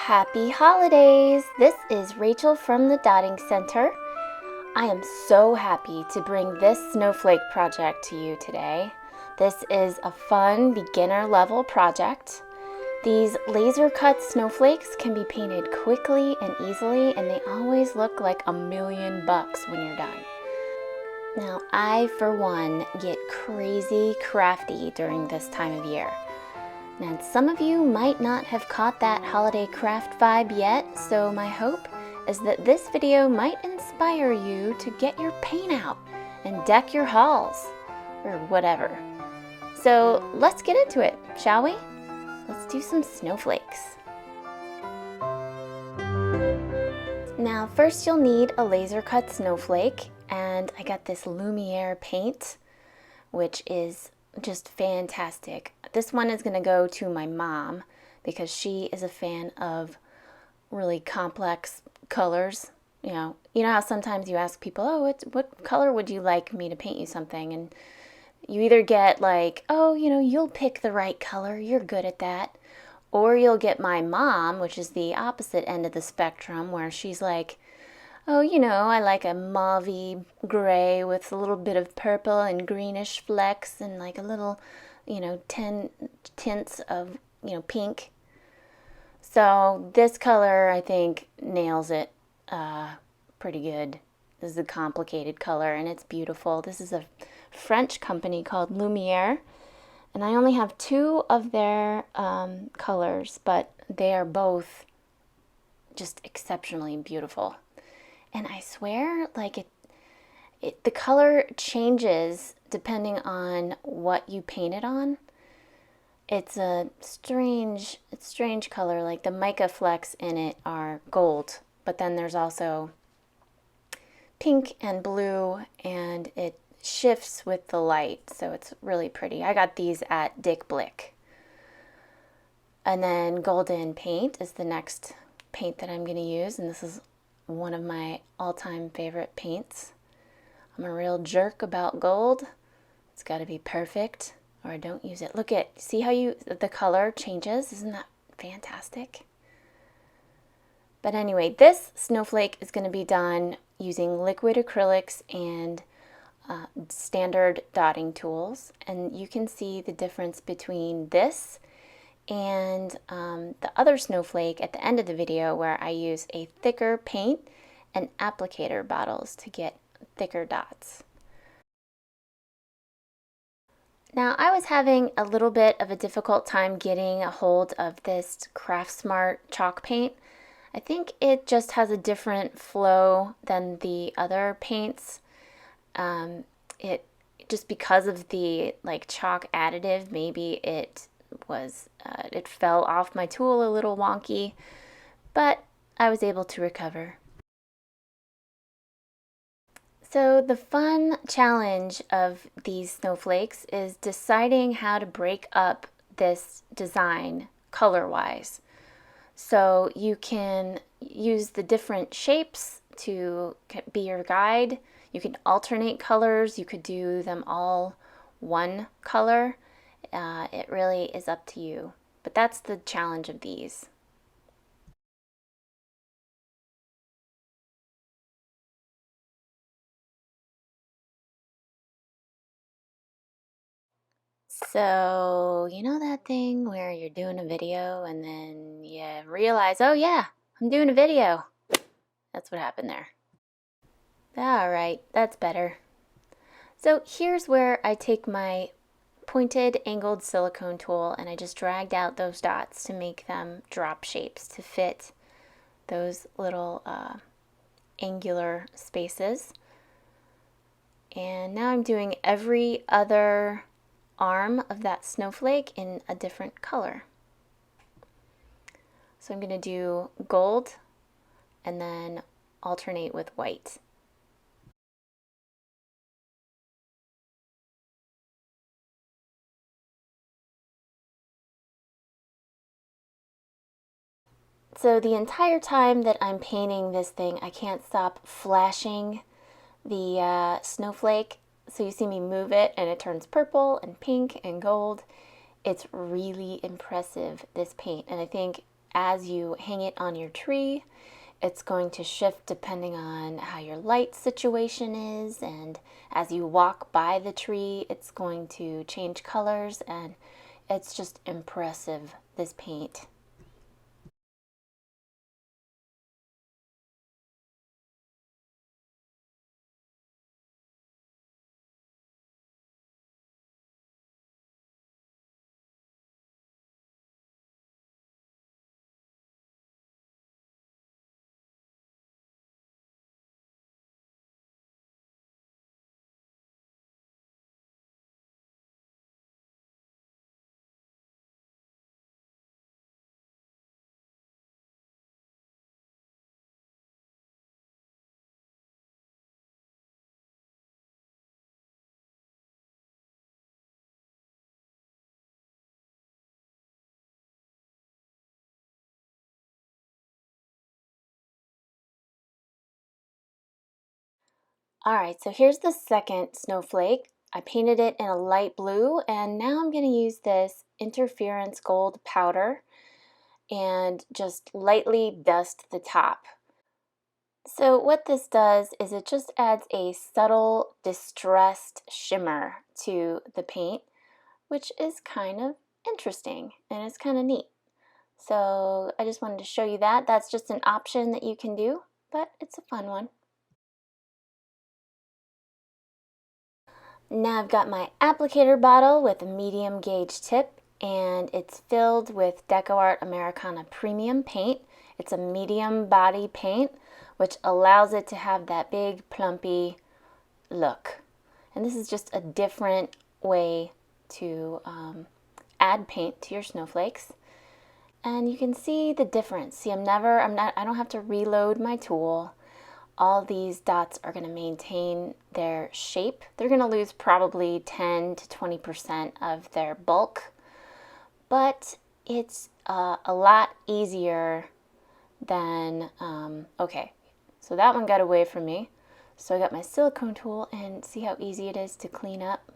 Happy holidays! This is Rachel from the Dotting Center. I am so happy to bring this snowflake project to you today. This is a fun beginner level project. These laser cut snowflakes can be painted quickly and easily, and they always look like $1,000,000 when you're done. Now, I, for one, get crazy crafty during this time of year. And some of you might not have caught that holiday craft vibe yet, so my hope is that this video might inspire you to get your paint out and deck your halls, or whatever. So let's get into it, shall we? Let's do some snowflakes. Now first you'll need a laser cut snowflake, and I got this Lumiere paint, which is just fantastic. This one is going to go to my mom because she is a fan of really complex colors. You know how sometimes you ask people, oh, what color would you like me to paint you something? And you either get like, oh, you'll pick the right color, you're good at that. Or you'll get my mom, which is the opposite end of the spectrum, where she's like, oh, I like a mauvey gray with a little bit of purple and greenish flecks and like a little, 10 tints of, pink. So this color, I think, nails it pretty good. This is a complicated color and it's beautiful. This is a French company called Lumiere, and I only have two of their colors, but they are both just exceptionally beautiful. And I swear, like the color changes depending on what you paint it on. It's a strange color. Like the mica flecks in it are gold, but then there's also pink and blue, and it shifts with the light, so it's really pretty. I got these at Dick Blick. And then golden paint is the next paint that I'm going to use, and this is one of my all-time favorite paints. I'm a real jerk about gold. It's got to be perfect or I don't use it. See how the color changes? Isn't that fantastic? But anyway, this snowflake is going to be done using liquid acrylics and standard dotting tools. And you can see the difference between this and the other snowflake at the end of the video, where I use a thicker paint and applicator bottles to get thicker dots. Now I was having a little bit of a difficult time getting a hold of this Craftsmart chalk paint. I think it just has a different flow than the other paints. It just because of the chalk additive, maybe it fell off my tool a little wonky, but I was able to recover. So the fun challenge of these snowflakes is deciding how to break up this design color-wise. So you can use the different shapes to be your guide. You can alternate colors. You could do them all one color. It really is up to you, but that's the challenge of these. So, you know that thing where you're doing a video and then you realize, oh yeah, I'm doing a video. That's what happened there. All right, that's better. So here's where I take my pointed angled silicone tool and I just dragged out those dots to make them drop shapes to fit those little angular spaces. And now I'm doing every other arm of that snowflake in a different color. So I'm going to do gold and then alternate with white. So the entire time that I'm painting this thing, I can't stop flashing the snowflake. So you see me move it and it turns purple and pink and gold. It's really impressive, this paint. And I think as you hang it on your tree, it's going to shift depending on how your light situation is, and as you walk by the tree, it's going to change colors, and it's just impressive, this paint. All right, so here's the second snowflake. I painted it in a light blue, and now I'm going to use this interference gold powder and just lightly dust the top. So what this does is it just adds a subtle distressed shimmer to the paint, which is kind of interesting and it's kind of neat. So I just wanted to show you that. That's just an option that you can do, but it's a fun one. Now I've got my applicator bottle with a medium gauge tip, and it's filled with DecoArt Americana Premium paint. It's a medium body paint, which allows it to have that big plumpy look. And this is just a different way to add paint to your snowflakes. And you can see the difference. See, I don't have to reload my tool. All these dots are going to maintain their shape. They're going to lose probably 10 to 20% of their bulk, but it's a lot easier than, okay, so that one got away from me. So I got my silicone tool, and see how easy it is to clean up.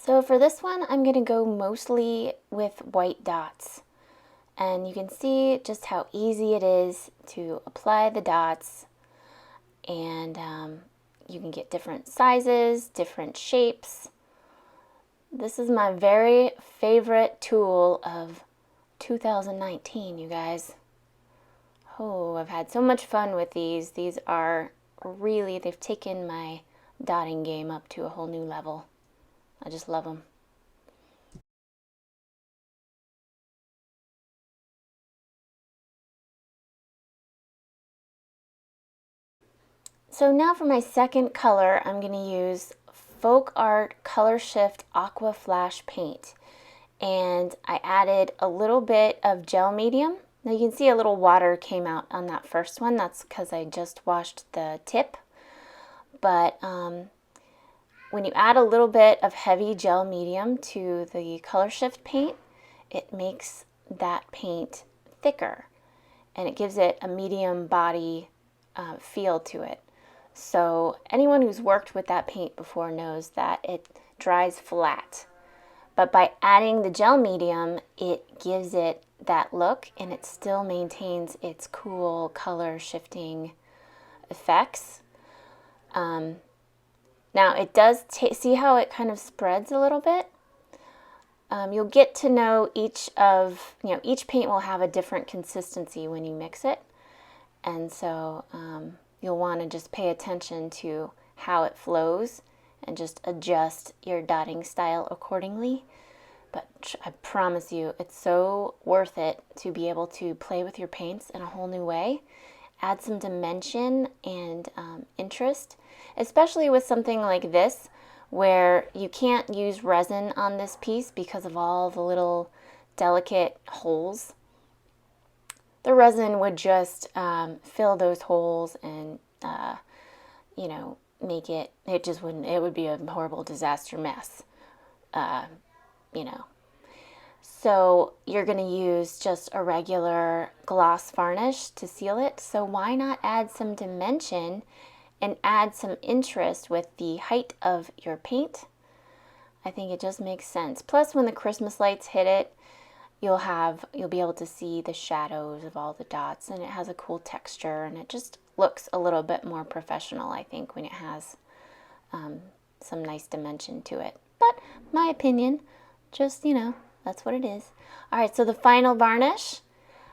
So for this one, I'm going to go mostly with white dots. And you can see just how easy it is to apply the dots. And you can get different sizes, different shapes. This is my very favorite tool of 2019, you guys. Oh, I've had so much fun with these. These are really, they've taken my dotting game up to a whole new level. I just love them. So now for my second color, I'm going to use Folk Art Color Shift Aqua Flash Paint. And I added a little bit of gel medium. Now you can see a little water came out on that first one. That's because I just washed the tip. But when you add a little bit of heavy gel medium to the color shift paint, it makes that paint thicker and it gives it a medium body feel to it. So anyone who's worked with that paint before knows that it dries flat. But by adding the gel medium, it gives it that look, and it still maintains its cool color shifting effects. Now it does, see how it kind of spreads a little bit? You'll get to know each paint will have a different consistency when you mix it. And so you'll want to just pay attention to how it flows and just adjust your dotting style accordingly. But I promise you, it's so worth it to be able to play with your paints in a whole new way. Add some dimension and interest, especially with something like this, where you can't use resin on this piece because of all the little delicate holes. The resin would just fill those holes and, make it just wouldn't, it would be a horrible disaster mess, So you're going to use just a regular gloss varnish to seal it. So why not add some dimension and add some interest with the height of your paint? I think it just makes sense. Plus, when the Christmas lights hit it, you'll be able to see the shadows of all the dots, and it has a cool texture, and it just looks a little bit more professional, I think, when it has some nice dimension to it. But my opinion, just, that's what it is. All right, so the final varnish,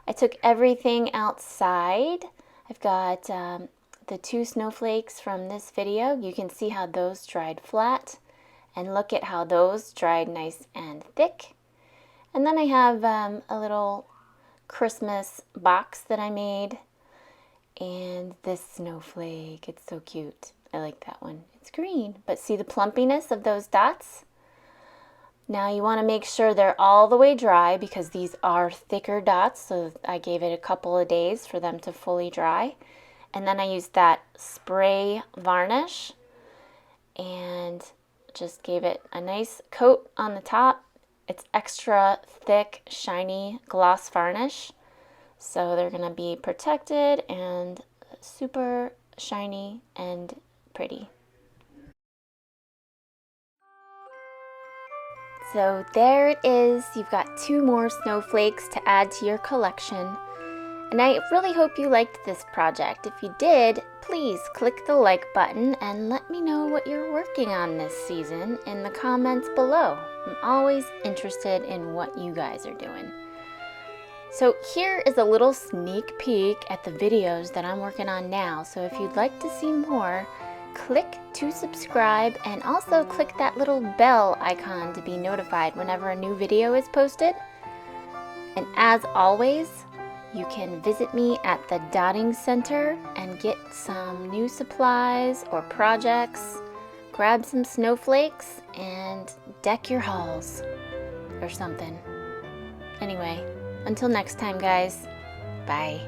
I took everything outside. I've got the 2 snowflakes from this video. You can see how those dried flat, and look at how those dried nice and thick. And then I have a little Christmas box that I made, and this snowflake, it's so cute. I like that one. It's green, but see the plumpiness of those dots? Now you want to make sure they're all the way dry because these are thicker dots, so I gave it a couple of days for them to fully dry. And then I used that spray varnish and just gave it a nice coat on the top. It's extra thick, shiny gloss varnish, so they're going to be protected and super shiny and pretty. So there it is. You've got 2 more snowflakes to add to your collection. And I really hope you liked this project. If you did, please click the like button and let me know what you're working on this season in the comments below. I'm always interested in what you guys are doing. So here is a little sneak peek at the videos that I'm working on now. So if you'd like to see more, click to subscribe and also click that little bell icon to be notified whenever a new video is posted. And as always, you can visit me at the Dotting Center and get some new supplies or projects, grab some snowflakes, and deck your halls or something. Anyway, until next time, guys, bye.